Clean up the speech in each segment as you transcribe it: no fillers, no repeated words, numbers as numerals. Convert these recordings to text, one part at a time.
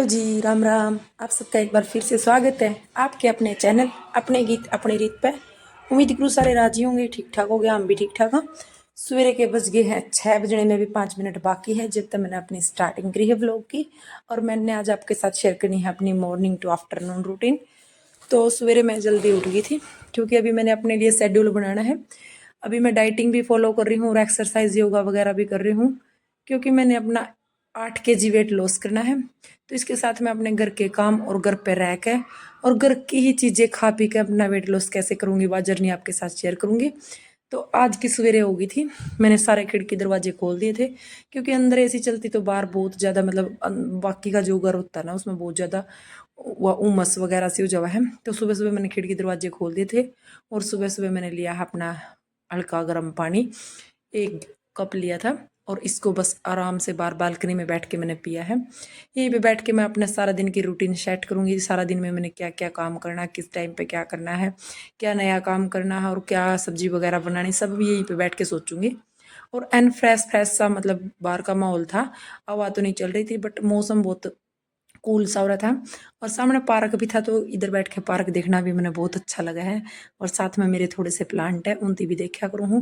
जी, राम राम। आप सबका एक बार फिर से स्वागत है आपके अपने चैनल अपने गीत अपनी रीत पे। उम्मीद करूँ सारे राजी होंगे, ठीक ठाक हो गया, हम भी ठीक ठाक हैं। सवेरे के बज गए हैं 6 बजने में भी 5 मिनट बाकी है जब तक मैंने अपनी स्टार्टिंग करी है व्लॉग की। और मैंने आज आपके साथ शेयर करनी है अपनी मॉर्निंग टू आफ्टरनून रूटीन। तो सवेरे मैं जल्दी उठ गई थी क्योंकि अभी मैंने अपने लिए शेड्यूल बनाना है। अभी मैं डाइटिंग भी फॉलो कर रही हूँ और एक्सरसाइज योगा वगैरह भी कर रही हूँ क्योंकि मैंने अपना 8 kg वेट लॉस करना है। तो इसके साथ मैं अपने घर के काम और घर पे रह के और घर की ही चीज़ें खा पी के अपना वेट लॉस कैसे करूँगी वह जर्नी आपके साथ शेयर करूँगी। तो आज की सवेरे हो गई थी, मैंने सारे खिड़की दरवाजे खोल दिए थे क्योंकि अंदर ऐसी चलती तो बाहर बहुत ज़्यादा मतलब बाकी का जो घर होता है ना उसमें बहुत ज़्यादा वह उमस वगैरह सी हो जावा है। तो सुबह सुबह मैंने खिड़की दरवाजे खोल दिए थे और सुबह सुबह मैंने लिया अपना हल्का गर्म पानी, 1 कप लिया था और इसको बस आराम से बाहर बालकनी में बैठ के मैंने पिया है। यहीं पे बैठ के मैं अपने सारा दिन की रूटीन सेट करूँगी, सारा दिन में मैंने क्या क्या काम करना है, किस टाइम पे क्या करना है, क्या नया काम करना है और क्या सब्जी वगैरह बनानी, सब यहीं पे बैठ के सोचूंगी। और एन फ्रेश फ्रेश सा मतलब बाहर का माहौल था, हवा तो नहीं चल रही थी बट मौसम बहुत कूल सा हो रहा था और सामने पार्क भी था। तो इधर बैठ के पार्क देखना भी मैंने बहुत अच्छा लगा है। और साथ में मेरे थोड़े से प्लांट है उनकी भी देखा करूँ हूँ,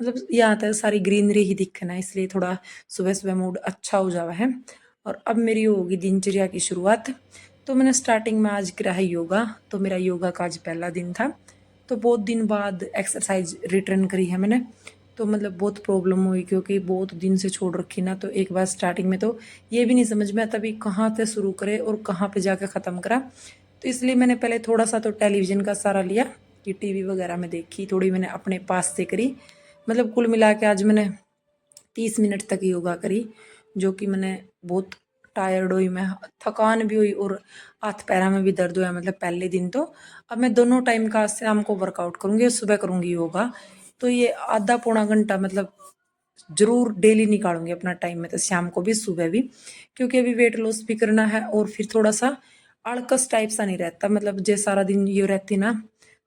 मतलब यहाँ तक सारी ग्रीनरी ही दिखना है इसलिए थोड़ा सुबह सुबह मूड अच्छा हो जावा है। और अब मेरी होगी दिनचर्या की शुरुआत। तो मैंने स्टार्टिंग में आज करा है योगा, तो मेरा योगा का आज पहला दिन था। तो बहुत दिन बाद एक्सरसाइज रिटर्न करी है मैंने। तो मतलब बहुत प्रॉब्लम हुई क्योंकि बहुत दिन से छोड़ रखी ना, तो एक बार स्टार्टिंग में तो ये भी नहीं समझ में आता भी कहाँ से शुरू करे और कहाँ पे जाकर ख़त्म करा। तो इसलिए मैंने पहले थोड़ा सा तो टेलीविज़न का सहारा लिया कि टीवी वगैरह में देखी, थोड़ी मैंने अपने पास से करी। मतलब कुल मिला के आज मैंने 30 मिनट तक योगा करी, जो कि मैंने बहुत टायर्ड हुई मैं, थकान भी हुई और हाथ पैरों में भी दर्द हुआ मतलब पहले दिन तो। अब मैं दोनों टाइम का शाम को वर्कआउट करूँगी और सुबह करूँगी योगा। तो ये आधा पौना घंटा मतलब जरूर डेली निकालूंगी अपना टाइम में, तो शाम को भी सुबह भी, क्योंकि अभी वेट लॉस भी करना है और फिर थोड़ा सा आलकस टाइप सा नहीं रहता, मतलब जो सारा दिन ये रहती ना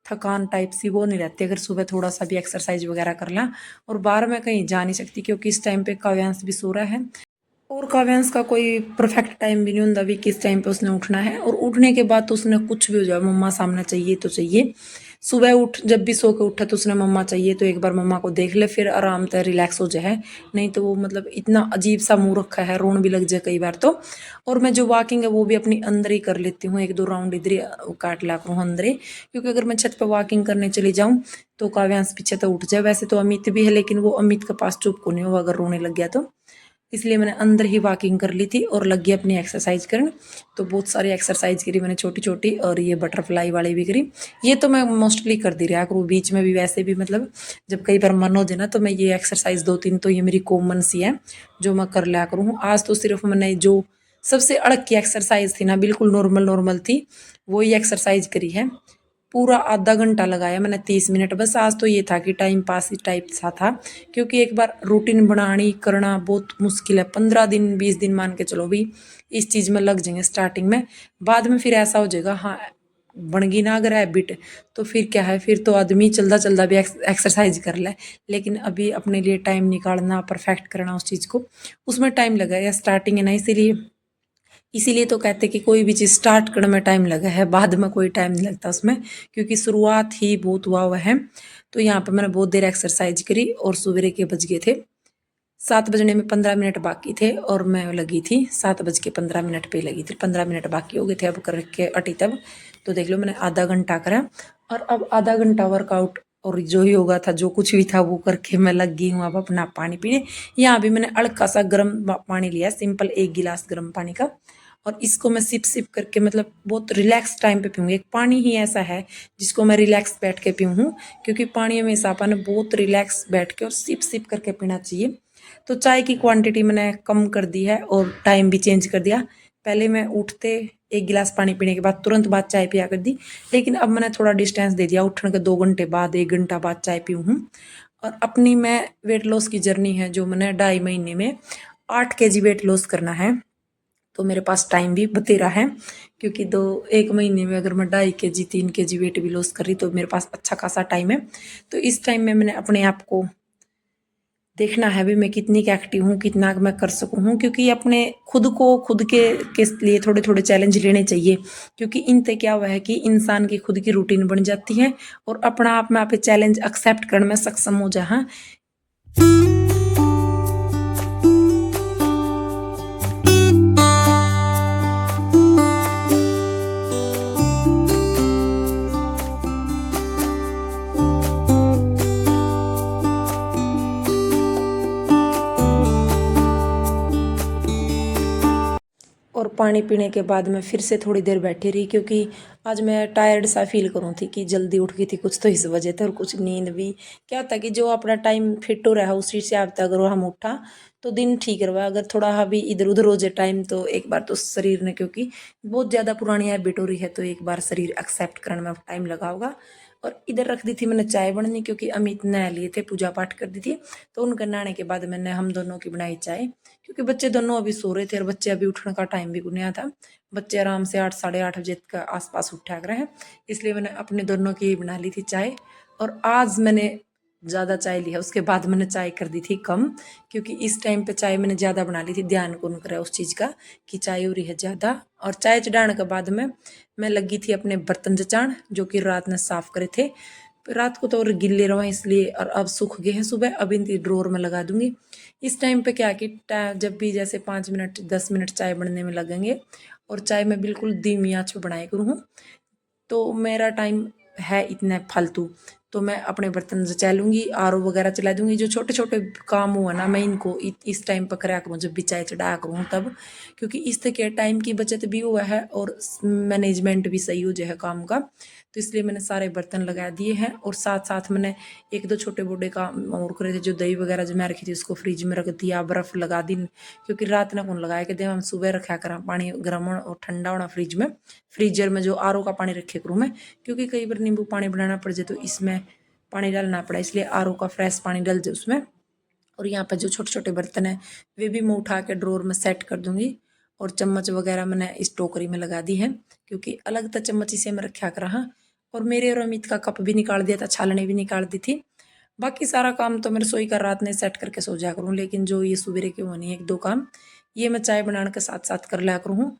थकान टाइप सी वो नहीं रहती अगर सुबह थोड़ा सा भी एक्सरसाइज वगैरह कर ला। और बाहर मैं कहीं जा नहीं सकती क्योंकि इस टाइम पे काव्यांश भी सो रहा है और काव्यांश का कोई परफेक्ट टाइम भी नहीं होता भी किस टाइम पे उसने उठना है। और उठने के बाद तो उसने कुछ भी हो जाए मम्मा सामने चाहिए तो चाहिए। सुबह उठ जब भी सो के उठा तो उसने मम्मा चाहिए, तो एक बार मम्मा को देख ले फिर आराम से रिलैक्स हो जाए, नहीं तो वो मतलब इतना अजीब सा मुंह रखा है, रोन भी लग जाए कई बार तो। और मैं जो वॉकिंग है वो भी अपनी अंदर ही कर लेती हूँ, 1-2 राउंड इधर ही काट ला करूँ अंदर ही, क्योंकि अगर मैं छत पर वॉकिंग करने चली जाऊँ तो काव्यांश पीछे तो उठ जाए। वैसे तो अमित भी है लेकिन वो अमित के पास चुप को नहीं होगा अगर रोने लग गया तो, इसलिए मैंने अंदर ही वॉकिंग कर ली थी और लगी अपनी एक्सरसाइज करने। तो बहुत सारी एक्सरसाइज करी मैंने छोटी छोटी, और ये बटरफ्लाई वाली भी करी। ये तो मैं मोस्टली कर दी रहा करूँ बीच में भी, वैसे भी मतलब जब कई बार मन हो जाए ना तो मैं ये एक्सरसाइज 2-3 तो ये मेरी कॉमन सी है जो मैं कर लिया करूँ। आज तो सिर्फ मैंने जो सबसे अड़क की एक्सरसाइज थी ना, बिल्कुल नॉर्मल नॉर्मल थी, वही एक्सरसाइज करी है। पूरा आधा घंटा लगाया मैंने, 30 मिनट बस। आज तो ये था कि टाइम पास ही टाइप सा था, क्योंकि एक बार रूटीन बनानी करना बहुत मुश्किल है। 15 दिन 20 दिन मान के चलो भी इस चीज़ में लग जाएंगे स्टार्टिंग में, बाद में फिर ऐसा हो जाएगा हाँ बन गई ना अगर हैबिट, तो फिर क्या है, फिर तो आदमी चलता चलता भी एक्सरसाइज कर ले। लेकिन अभी अपने लिए टाइम निकालना, परफेक्ट करना उस चीज़ को, उसमें टाइम लगेगा, स्टार्टिंग है ना, इसीलिए इसीलिए तो कहते कि कोई भी चीज़ स्टार्ट करने में टाइम लगा है, बाद में कोई टाइम नहीं लगता उसमें, क्योंकि शुरुआत ही बहुत हुआ है। तो यहाँ पर मैंने बहुत देर एक्सरसाइज करी और सवेरे के बज गए थे 7 बजने में 15 मिनट बाकी थे और मैं लगी थी 7:15 पे लगी थी, 15 मिनट बाकी हो गए थे अब करके अटी तब। तो देख लो मैंने आधा घंटा करा और अब आधा घंटा वर्कआउट और जो ही होगा था जो कुछ भी था वो करके मैं लग गई हूँ अब अपना पानी पीने। यहाँ भी मैंने हल्का सा गर्म पानी लिया, सिंपल 1 गिलास गर्म पानी का, और इसको मैं सिप सिप करके मतलब बहुत रिलैक्स टाइम पे पीऊँगी। एक पानी ही ऐसा है जिसको मैं रिलैक्स बैठ के पीऊँ हूँ, क्योंकि पानी में अपन बहुत रिलैक्स बैठ के और सिप सिप करके पीना चाहिए। तो चाय की क्वांटिटी मैंने कम कर दी है और टाइम भी चेंज कर दिया। पहले मैं उठते 1 गिलास पानी पीने के बाद तुरंत बाद चाय पिया कर दी, लेकिन अब मैंने थोड़ा डिस्टेंस दे दिया, उठने के 2 घंटे बाद 1 घंटा बाद चाय पीऊँ हूँ। और अपनी मैं वेट लॉस की जर्नी है जो मैंने 2.5 महीने में 8 kg वेट लॉस करना है, तो मेरे पास टाइम भी बतेरा है, क्योंकि 1 महीने में अगर मैं 2.5 kg 3 kg वेट भी लॉस कर रही तो मेरे पास अच्छा खासा टाइम है। तो इस टाइम में मैंने अपने आप को देखना है भी मैं कितनी का एक्टिव हूँ, कितना मैं कर सकूँ हूँ, क्योंकि अपने खुद के लिए थोड़े थोड़े चैलेंज लेने चाहिए, क्योंकि इनसे क्या हुआ है कि इंसान की खुद की रूटीन बन जाती है और अपना आप में आप चैलेंज एक्सेप्ट करने में सक्षम हो जाए। हाँ, और पानी पीने के बाद मैं फिर से थोड़ी देर बैठी रही, क्योंकि आज मैं टायर्ड सा फील करूँ थी कि जल्दी उठ गई थी कुछ तो इस वजह से, और कुछ नींद भी क्या होता है कि जो अपना टाइम फिट हो रहा है उसी से आप अगर हम उठा तो दिन ठीक रहा, अगर थोड़ा भी इधर उधर हो जाए टाइम तो एक बार तो शरीर ने, क्योंकि बहुत ज़्यादा पुरानी हैबिट हो रही है, तो एक बार शरीर एक्सेप्ट करने में टाइम लगा होगा। और इधर रख दी थी मैंने चाय बननी, क्योंकि अमित नहा लिए थे, पूजा पाठ कर दी थी, तो उनके नहाने के बाद मैंने हम दोनों की बनाई चाय, क्योंकि बच्चे दोनों अभी सो रहे थे और बच्चे अभी उठने का टाइम भी गुनिया था। बच्चे आराम से 8 साढ़े 8 बजे के आसपास उठा कर हैं, इसलिए मैंने अपने दोनों की बना ली थी चाय। और आज मैंने ज़्यादा चाय लिया, उसके बाद मैंने चाय कर दी थी कम, क्योंकि इस टाइम पे चाय मैंने ज़्यादा बना ली थी, ध्यान को नहीं करा उस चीज़ का कि चाय हो रही है ज़्यादा। और चाय चढ़ाने के बाद में मैं लगी थी अपने बर्तन जचाण, जो कि रात में साफ़ करे थे, रात को तो और गिल्ले रहे इसलिए, और अब सूख गए हैं सुबह, अब इनकी ड्रोर में लगा दूंगी। इस टाइम पे क्या कि जब भी जैसे 5 मिनट 10 मिनट चाय बनने में लगेंगे, और चाय मैं बिल्कुल धीमी आंच पे बनाया करूँ, तो मेरा टाइम है इतना फालतू, तो मैं अपने बर्तन जचा लूँगी, आर ओ वगैरह चला दूँगी, जो छोटे छोटे काम हुआ ना मैं इनको इस टाइम पर कराया करूँ, जब भी चाय चढ़ाया करूँ तब, क्योंकि इससे क्या टाइम की बचत भी हुआ है और मैनेजमेंट भी सही हो जाए काम का, तो इसलिए मैंने सारे बर्तन लगा दिए हैं। और साथ साथ मैंने एक दो छोटे मोटे काम और करे थे, जो दही वगैरह जो मैं रखी थी उसको फ्रिज में रख दिया, बर्फ़ लगा दी, क्योंकि रात ना कौन लगाया कि दे हम सुबह रखा करा पानी गर्म होना और ठंडा होना फ्रिज में, फ्रीजर में जो आर ओ का पानी रखे करूँ मैं, क्योंकि कई बार नींबू पानी बनाना पड़ जाए तो इसमें पानी डालना पड़ा, इसलिए आर ओ का फ्रेश पानी डाल जाए उसमें। और यहाँ पर जो छोटे छोटे बर्तन हैं वे भी मैं उठा के ड्रोर में सेट कर दूँगी। और चम्मच वगैरह मैंने इस टोकरी में लगा दी है, क्योंकि अलग था चम्मच इसे मैं रखा कर रहा। और मेरे और अमित का कप भी निकाल दिया था, छालनी भी निकाल दी थी। बाकी सारा काम तो मैं रसोई का रात में सेट करके सो जा करूँ, लेकिन जो ये सुबह के होनी है एक दो काम, ये मैं चाय बनाने के साथ साथ कर लिया करूँ।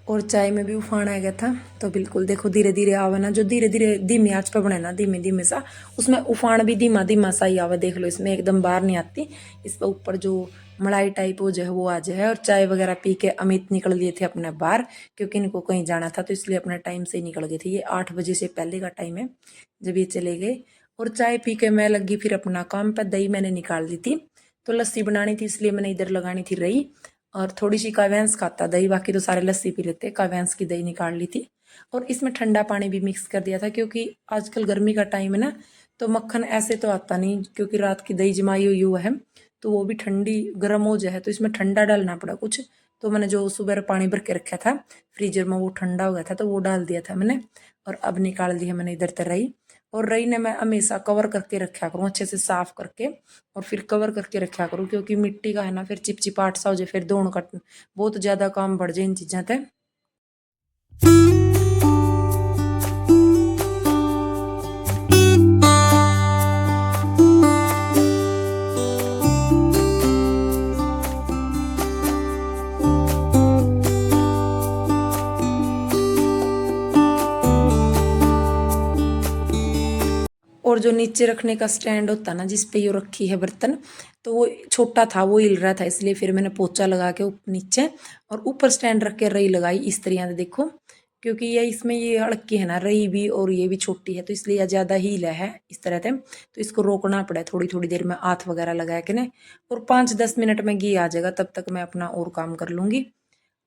और चाय में भी उफान आ गया था, तो बिल्कुल देखो धीरे धीरे आवे ना, जो धीरे धीरे धीमी आंच पे बने ना, धीमे धीमे सा, उसमें उफान भी धीमा धीमा सा ही आवे, देख लो इसमें एकदम बाहर नहीं आती, इस पर ऊपर जो मलाई टाइप हो जाए वो आ जाए। और चाय वगैरह पी के अमित निकल लिए थे अपने बाहर, क्योंकि इनको कहीं जाना था, तो इसलिए अपने टाइम से ही निकल गए थे, ये 8 बजे से पहले का टाइम है जब ये चले गए। और चाय पी के मैं लगी फिर अपना काम पर, दही मैंने निकाल दी थी, तो लस्सी बनानी थी इसलिए मैंने इधर लगानी थी रही, और थोड़ी सी काव्यांश खाता दही, बाकी तो सारे लस्सी पी लेते, काव्यांश की दही निकाल ली थी। और इसमें ठंडा पानी भी मिक्स कर दिया था, क्योंकि आजकल गर्मी का टाइम है ना, तो मक्खन ऐसे तो आता नहीं, क्योंकि रात की दही जमाई हुई हुआ है, तो वो भी ठंडी गर्म हो जाए, तो इसमें ठंडा डालना पड़ा कुछ, तो मैंने जो सुबह पानी भर के रखा था फ्रीजर में वो ठंडा हो गया था, तो वो डाल दिया था मैंने। और अब निकाल दी है मैंने इधर तराई। और रही ने मैं हमेशा कवर करके रखा करूँ, अच्छे से साफ करके और फिर कवर करके रखा करूँ, क्योंकि मिट्टी का है ना, फिर चिपचिपाहट सा हो जाए, फिर धोने का बहुत ज़्यादा काम बढ़ जाए इन चीज़ों से। और जो नीचे रखने का स्टैंड होता ना, जिस पे ये रखी है बर्तन, तो वो छोटा था, वो हिल रहा था, इसलिए फिर मैंने पोचा लगा के नीचे और ऊपर स्टैंड रख के रई लगाई इस तरह से, देखो, क्योंकि ये इसमें ये अड़की है ना रई भी, और ये भी छोटी है, तो इसलिए यह ज़्यादा हील है इस तरह से, तो इसको रोकना पड़ा थोड़ी थोड़ी देर में हाथ वगैरह लगा के ना। और 5-10 मिनट में घी आ जाएगा, तब तक मैं अपना और काम कर लूँगी।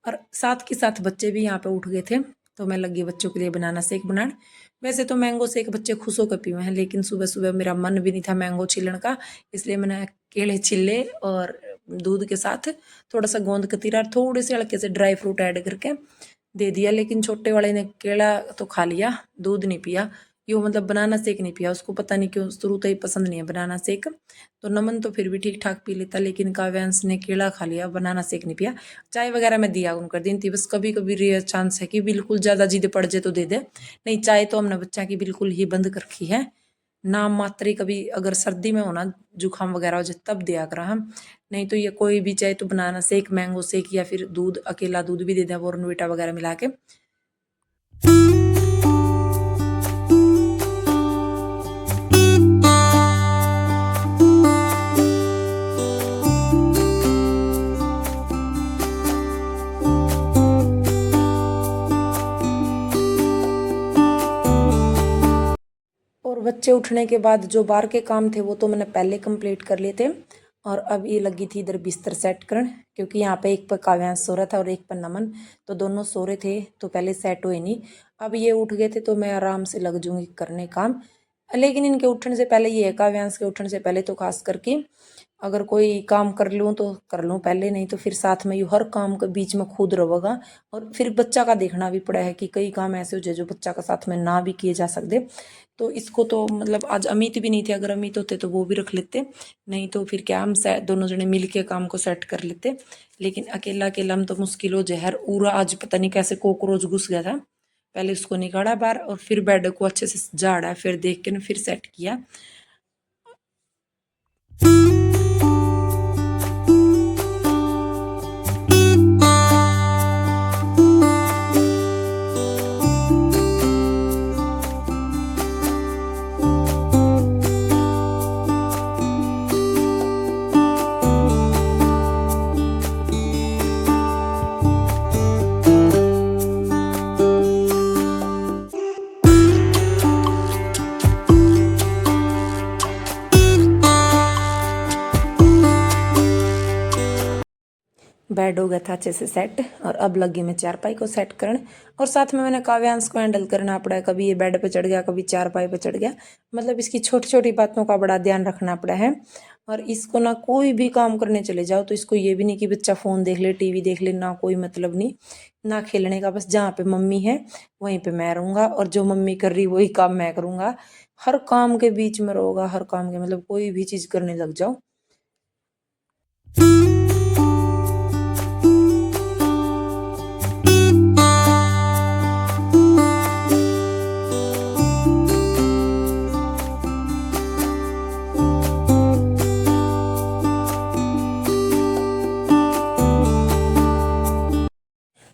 और साथ के साथ बच्चे भी यहाँ पे उठ गए थे, तो मैं लगी बच्चों के लिए बनाना शेक बनाने। वैसे तो मैंगो शेक बच्चे खुश होकर पीए हैं, लेकिन सुबह सुबह मेरा मन भी नहीं था मैंगो छीलने का, इसलिए मैंने केले छिले और दूध के साथ थोड़ा सा गोंद कतीरा और थोड़े से हल्के से ड्राई फ्रूट ऐड करके दे दिया। लेकिन छोटे वाले ने केला तो खा लिया, दूध नहीं पिया, यो मतलब बनाना शेक नहीं पिया, उसको पता नहीं क्यों शुरू से ही पसंद नहीं है बनाना शेक। तो नमन तो फिर भी ठीक ठाक पी लेता, लेकिन काव्यांश ने केला खा लिया, बनाना शेक नहीं पिया। चाय वगैरह मैं दिया कर दी थी, बस कभी कभी रेयर चांस है कि बिल्कुल ज़्यादा जिद पड़ जाए तो दे दे, नहीं चाय तो हमने बच्चा की बिल्कुल ही बंद कर रखी है। नाम मात्र ही कभी अगर सर्दी में होना जुकाम वगैरह हो जाए तब दिया करा हम, नहीं तो ये कोई भी चाहे तो बनाना शेक, मैंगो शेक या फिर दूध, अकेला दूध भी दे दें बोर्नवीटा वगैरह मिला के। और बच्चे उठने के बाद जो बाहर के काम थे वो तो मैंने पहले कंप्लीट कर लिए थे, और अब ये लगी थी इधर बिस्तर सेट करन, क्योंकि यहाँ पे एक पर काव्यांश सो रहा था और एक पर नमन, तो दोनों सो रहे थे तो पहले सेट हुए नहीं। अब ये उठ गए थे तो मैं आराम से लग जाऊंगी करने काम, लेकिन इनके उठने से पहले ये है, काव्यांश के उठने से पहले तो खास करके अगर कोई काम कर लूँ तो कर लूँ पहले, नहीं तो फिर साथ में यू हर काम के बीच में खुद रहेगा। और फिर बच्चा का देखना भी पड़ा है कि कई काम ऐसे हो जाए जो बच्चा का साथ में ना भी किए जा सकते। तो इसको तो मतलब आज अमित भी नहीं थे, अगर अमित होते तो वो भी रख लेते, नहीं तो फिर क्या हम दोनों जने मिल के काम को सेट कर लेते। लेकिन अकेला अकेला हम तो मुश्किल हो जहर पूरा, आज पता नहीं कैसे कोकरोच घुस गया था, पहले उसको निकाला बाहर और फिर बेड को अच्छे से झाड़ा, फिर देख के ना फिर सेट किया। बेड हो गया था अच्छे से सेट, और अब लगी मैं चारपाई को सेट करने, और साथ में मैंने काव्यांश को हैंडल करना पड़ा है, कभी ये बेड पे चढ़ गया कभी चारपाई पे चढ़ गया, मतलब इसकी छोटी छोटी बातों का बड़ा ध्यान रखना पड़ा है। और इसको ना कोई भी काम करने चले जाओ तो इसको ये भी नहीं कि बच्चा फ़ोन देख ले, टीवी देख ले, ना कोई मतलब नहीं, ना खेलने का, बस जहाँ पे मम्मी है वहीं पे मैं रहूँगा, और जो मम्मी कर रही वही काम मैं करूँगा। हर काम के बीच में रहोगा, हर काम के मतलब कोई भी चीज़ करने लग जाओ।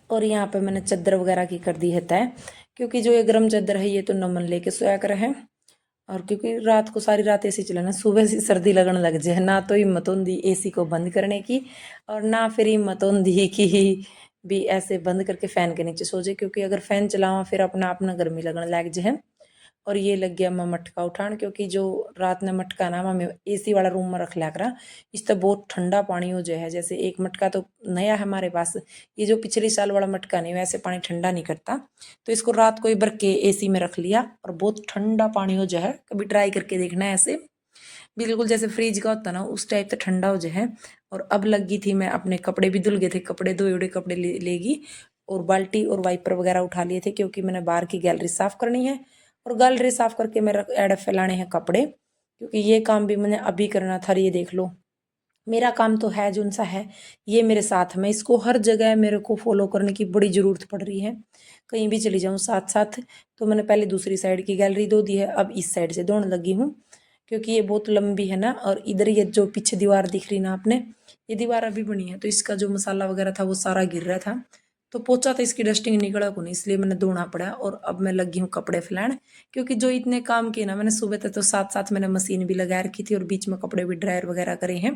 और यहाँ पे मैंने चादर वगैरह की कर दी है तय, क्योंकि जो ये गर्म चादर है ये तो नमन लेके सोया कर है, और क्योंकि रात को सारी रात एसी चलाना, सुबह से सर्दी लगने लग जाए ना, तो हिम्मत होंगी एसी को बंद करने की, और ना फिर हिम्मत होंगी कि भी ऐसे बंद करके फैन के नीचे सो जाए, क्योंकि अगर फैन चलावा फिर अपना अपना गर्मी लगने लग जाए। और ये लग गया मैं मटका उठान, क्योंकि जो रात ने मटका ना मैं एसी वाला रूम में रख लिया करा, इस तो बहुत ठंडा पानी हो जाए है, जैसे एक मटका तो नया है हमारे पास, ये जो पिछले साल वाला मटका नहीं, वैसे पानी ठंडा नहीं करता, तो इसको रात को ही भर के एसी में रख लिया, और बहुत ठंडा पानी हो जाए, कभी ट्राई करके देखना है, ऐसे बिल्कुल जैसे फ्रिज का होता ना उस टाइप से ठंडा हो जाए। और अब लगी थी मैं, अपने कपड़े भी धुल गए थे, कपड़े धोए उड़े कपड़े लेगी, और बाल्टी और वाइपर वगैरह उठा लिए थे, क्योंकि मैंने बाहर की गैलरी साफ़ करनी है, और गैलरी साफ़ करके मेरा एड फैलाने हैं कपड़े, क्योंकि ये काम भी मैंने अभी करना था। ये देख लो, मेरा काम तो है जो सा है, ये मेरे साथ में, इसको हर जगह मेरे को फॉलो करने की बड़ी ज़रूरत पड़ रही है, कहीं भी चली जाऊँ साथ साथ। तो मैंने पहले दूसरी साइड की गैलरी धो दी है, अब इस साइड से धोने लगी हूँ, क्योंकि ये बहुत लंबी है ना, और इधर ये जो पीछे दीवार दिख रही ना आपने, ये दीवार अभी बनी है, तो इसका जो मसाला वगैरह था वो सारा गिर रहा था, तो पोचा तो इसकी डस्टिंग निकला को नहीं, इसलिए मैंने धोना पड़ा। और अब मैं लगी हूँ कपड़े फैलाने, क्योंकि जो इतने काम किए ना मैंने सुबह तक, तो साथ साथ मैंने मशीन भी लगा रखी थी और बीच में कपड़े भी ड्रायर वगैरह करे हैं,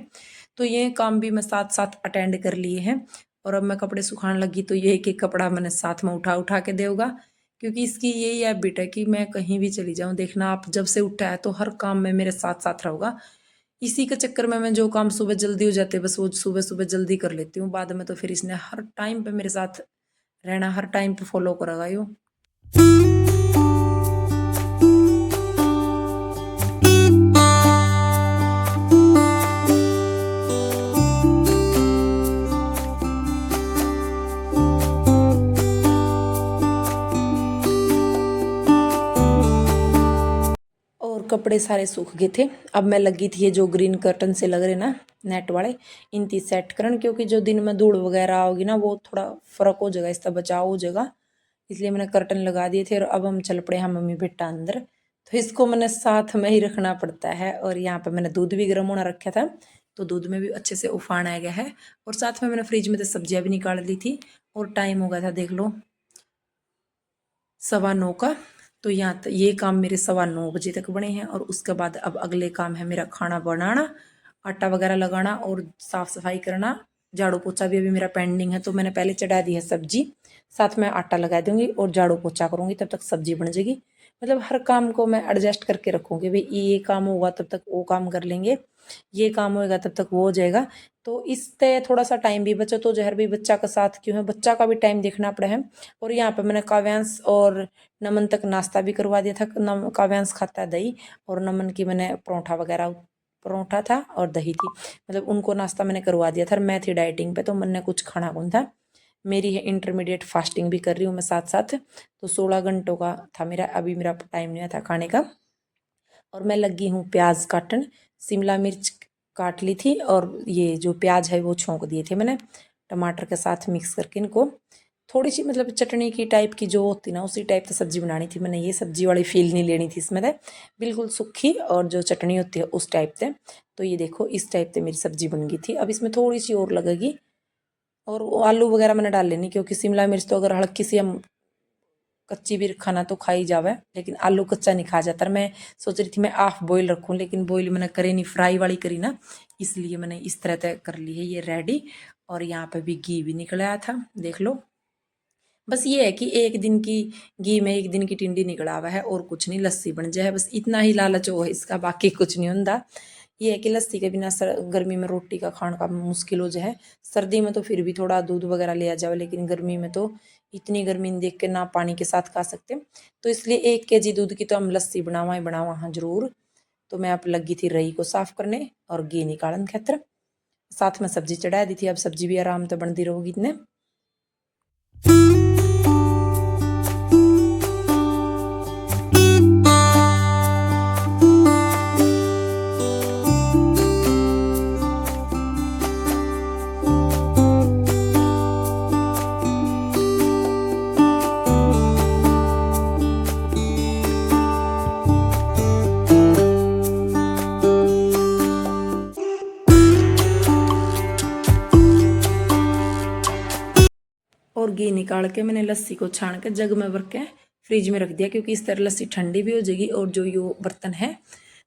तो ये काम भी मैं साथ साथ अटेंड कर लिए हैं। और अब मैं कपड़े सुखाने लगी, तो ये एक एक कपड़ा मैंने साथ में उठा उठा के देगा, क्योंकि इसकी यही हैबिट है कि मैं कहीं भी चली जाऊँ, देखना आप जब से उठा है तो हर काम में मेरे साथ साथ रहोगा। इसी के चक्कर में मैं जो काम सुबह जल्दी हो जाते बस वो सुबह सुबह जल्दी कर लेती हूँ, बाद में तो फिर इसने हर टाइम पे मेरे साथ रहना, हर टाइम पे फॉलो करेगा यूँ। और कपड़े सारे सूख गए थे। अब मैं लगी थी ये जो ग्रीन कर्टन से लग रहे ना नेट वाले, इनकी सेट करन, क्योंकि जो दिन में धूल वगैरह आओगी ना वो थोड़ा फर्क हो जाएगा, इसका बचाव हो जाएगा, इसलिए मैंने कर्टन लगा दिए थे। और अब हम चल पड़े हैं मम्मी बेटा अंदर, तो इसको मैंने साथ में ही रखना पड़ता है। और यहाँ पे मैंने दूध भी गर्म होना रखा था, तो दूध में भी अच्छे से उफान आ गया है। और साथ में मैंने फ्रिज में से सब्जियां भी निकाल ली थी। और टाइम हो गया था देख लो 9:15 का। तो यहाँ ये काम मेरे 9:15 बजे तक बने हैं। और उसके बाद अब अगले काम है मेरा खाना बनाना, आटा वगैरह लगाना और साफ सफाई करना। झाड़ू पोछा भी अभी मेरा पेंडिंग है, तो मैंने पहले चढ़ा दी है सब्जी, साथ में आटा लगा दूंगी और झाड़ू पोछा करूंगी, तब तक सब्जी बन जाएगी। मतलब हर काम को मैं एडजस्ट करके रखूंगी, भाई ये काम होगा तब तक वो काम कर लेंगे, ये काम होएगा तब तक वो हो जाएगा। तो इससे थोड़ा सा टाइम भी बचे, तो जहर भी बच्चा का साथ क्यों है, बच्चा का भी टाइम देखना पड़ा है। और यहाँ पे मैंने काव्यांश और नमन तक नाश्ता भी करवा दिया था। काव्यांश खाता है दही, और नमन की मैंने परोठा था और दही थी, मतलब उनको नाश्ता मैंने करवा दिया था। मैं थी डाइटिंग पे, तो मैंने कुछ खाना कौन था, मेरी है इंटरमीडिएट फास्टिंग भी कर रही हूँ मैं साथ साथ। तो 16 घंटों का था मेरा, अभी मेरा टाइम नहीं था खाने का। और मैं लगी हूँ प्याज काटन, शिमला मिर्च काट ली थी और ये जो प्याज है वो छोंक दिए थे मैंने टमाटर के साथ मिक्स करके। इनको थोड़ी सी मतलब चटनी की टाइप की जो होती ना, उसी टाइप की सब्जी बनानी थी मैंने, ये सब्जी वाली फील नहीं लेनी थी इसमें, बिल्कुल सूखी और जो चटनी होती है उस टाइप से। तो ये देखो इस टाइप से मेरी सब्जी बन गई थी। अब इसमें थोड़ी सी और लगेगी, और आलू वगैरह मैंने डाल लेनी, क्योंकि शिमला मिर्च तो अगर हल्की सी हम कच्ची भी खाना तो खाई जावे, लेकिन आलू कच्चा नहीं खा जाता। मैं सोच रही थी मैं हाफ बॉईल रखूं, लेकिन बॉईल मैंने करे नहीं, फ्राई वाली करी ना, इसलिए मैंने इस तरह तय कर ली है ये रेडी। और यहाँ पे भी घी भी निकल आया था देख लो। बस ये है कि एक दिन की घी में एक दिन की टिंडी निकला हुआ है, और कुछ नहीं, लस्सी बन जाए बस, इतना ही लालच हो है इसका, बाकी कुछ नहीं होता। ये है कि लस्सी के बिना गर्मी में रोटी का खाना का मुश्किल हो जाए। सर्दी में तो फिर भी थोड़ा दूध वगैरह लिया जाए, लेकिन गर्मी में तो इतनी गर्मी देख के ना पानी के साथ खा सकते, तो इसलिए 1 kg दूध की तो हम लस्सी बनावा ही बनावा हाँ जरूर। तो मैं अब लगी थी रई को साफ करने और घी निकालन खतर, साथ में सब्जी चढ़ा दी थी। अब सब्जी भी आराम से बनती रहेगी इतने। और घी निकाल के मैंने लस्सी को छान के जग में भर के फ्रिज में रख दिया, क्योंकि इस तरह लस्सी ठंडी भी हो जाएगी। और जो ये बर्तन है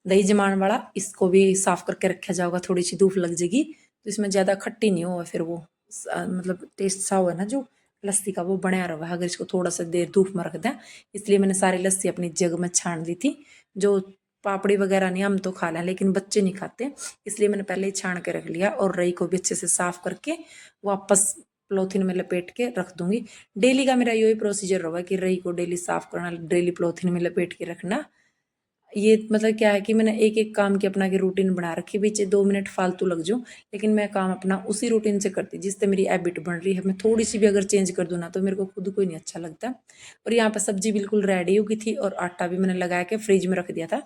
दही जमान वाला, इसको भी साफ करके रखा जाएगा, थोड़ी सी धूप लग जाएगी तो इसमें ज़्यादा खट्टी नहीं हो, फिर वो मतलब टेस्ट सा हुआ ना जो लस्सी का वो बनाया रहा है, अगर इसको थोड़ा सा देर धूप में रख दें। इसलिए मैंने सारी लस्सी अपनी जग में छान दी थी। जो पापड़ी वगैरह नहीं हम तो खा लें, लेकिन बच्चे नहीं खाते, इसलिए मैंने पहले ही छान के रख लिया। और रई को भी अच्छे से साफ करके वापस पॉलीथीन में लपेट के रख दूंगी। डेली का मेरा यही प्रोसीजर रहा कि रई को डेली साफ करना, डेली पॉलीथीन में लपेट के रखना। ये मतलब क्या है कि मैंने एक एक काम की अपना की रूटीन बना रखी, बीच 2 मिनट फालतू लग जाऊँ, लेकिन मैं काम अपना उसी रूटीन से करती, जिससे मेरी हैबिट बन रही है। मैं थोड़ी सी भी अगर चेंज कर दूँ ना, तो मेरे को खुद को ही नहीं अच्छा लगता। और यहाँ पर सब्जी बिल्कुल रेडी हो गई थी, और आटा भी मैंने लगा के फ्रिज में रख दिया था,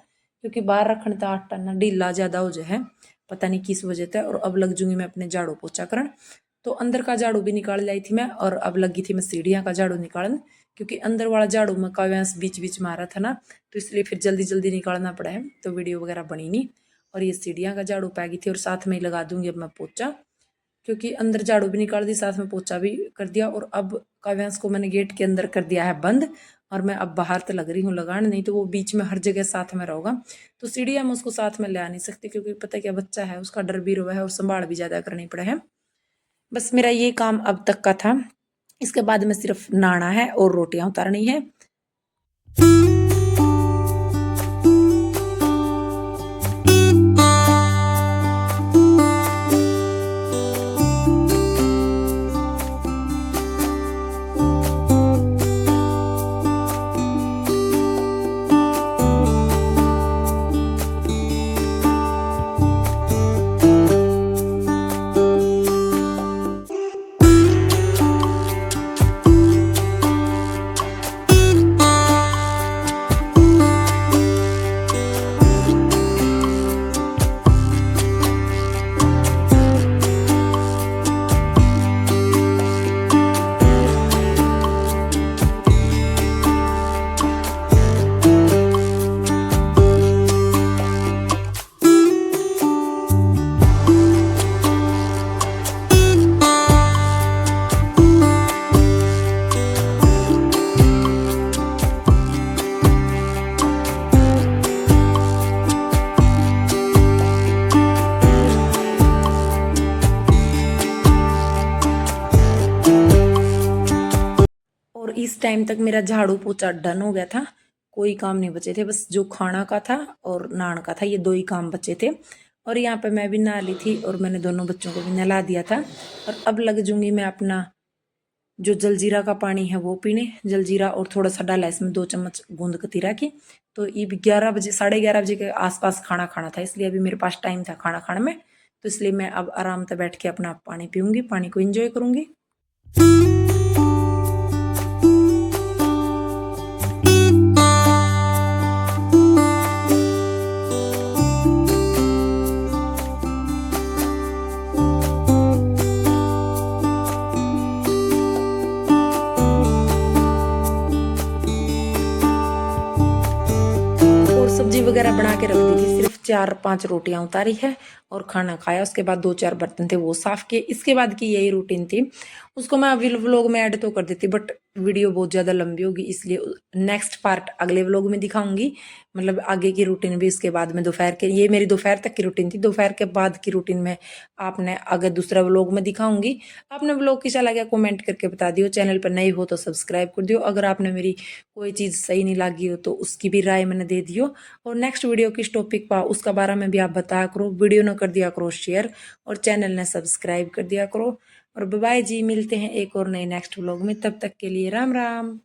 क्योंकि बाहर रखने था आटा ना ढीला ज़्यादा हो जाए, पता नहीं किस वजह से। और अब लग जूंगी मैं अपने झाड़ू पोछा करन। तो अंदर का झाड़ू भी निकाल लाई थी मैं, और अब लगी थी मैं सीढ़ियाँ का झाड़ू निकालन, क्योंकि अंदर वाला झाड़ू में काव्यांश बीच बीच मारा था ना, तो इसलिए फिर जल्दी जल्दी निकालना पड़ा है, तो वीडियो वगैरह बनी नहीं। और ये सीढ़ियाँ का झाड़ू पै गई थी, और साथ में ही लगा दूंगी अब मैं पोछा, क्योंकि अंदर झाड़ू भी निकाल दी, साथ में पोछा भी कर दिया। और अब काव्यांश को मैंने गेट के अंदर कर दिया है बंद, और मैं अब बाहर तो लग रही हूँ लगान, नहीं तो वो बीच में हर जगह साथ में रहोगा। तो सीढ़ियाँ मैं उसको साथ में ले आ नहीं सकती, क्योंकि पता क्या बच्चा है, उसका डर भी रहा है और संभाल भी ज़्यादा करनी पड़े है। बस मेरा ये काम अब तक का था, इसके बाद में सिर्फ नहाना है और रोटियां उतारनी है। इस टाइम तक मेरा झाड़ू पोछा डन हो गया था, कोई काम नहीं बचे थे, बस जो खाना का था और नहाने का था, ये 2 ही काम बचे थे। और यहाँ पे मैं भी नहा ली थी और मैंने दोनों बच्चों को भी नहला दिया था। और अब लग जूंगी मैं अपना जो जलजीरा का पानी है वो पीने। जलजीरा और थोड़ा सा डाला इसमें 2 चम्मच गूंद कतीरा की। तो ये 11 बजे 11:30 बजे के आसपास खाना खाना था, इसलिए अभी मेरे पास टाइम था खाना खाने में। तो इसलिए मैं अब आराम से बैठ के अपना पानी पीऊंगी, पानी को एंजॉय करूंगी। सब्जी वगैरह बना के रख दी थी, सिर्फ 4-5 रोटियां उतारी है और खाना खाया। उसके बाद 2-4 बर्तन थे वो साफ किए। इसके बाद की यही रूटीन थी। उसको मैं अभी व्लॉग में ऐड तो कर देती, बट वीडियो बहुत ज़्यादा लंबी होगी, इसलिए नेक्स्ट पार्ट अगले व्लॉग में दिखाऊंगी। मतलब आगे की रूटीन भी। इसके बाद में दोपहर के, ये मेरी दोपहर तक की रूटीन थी। दोपहर के बाद की रूटीन में आपने आगे दूसरा व्लॉग में दिखाऊंगी। आपने व्लॉग कैसा लगा कमेंट करके बता दियो। चैनल पर नए हो तो सब्सक्राइब कर दियो। अगर आपने मेरी कोई चीज़ सही नहीं लगी हो तो उसकी भी राय मैंने दे दियो। और नेक्स्ट वीडियो किस टॉपिक पर उसका बारे में भी आप बताया करो। वीडियो न कर दिया करो शेयर, और चैनल ने सब्सक्राइब कर दिया करो। और बाय जी, मिलते हैं एक और नए नेक्स्ट व्लॉग में। तब तक के लिए राम राम।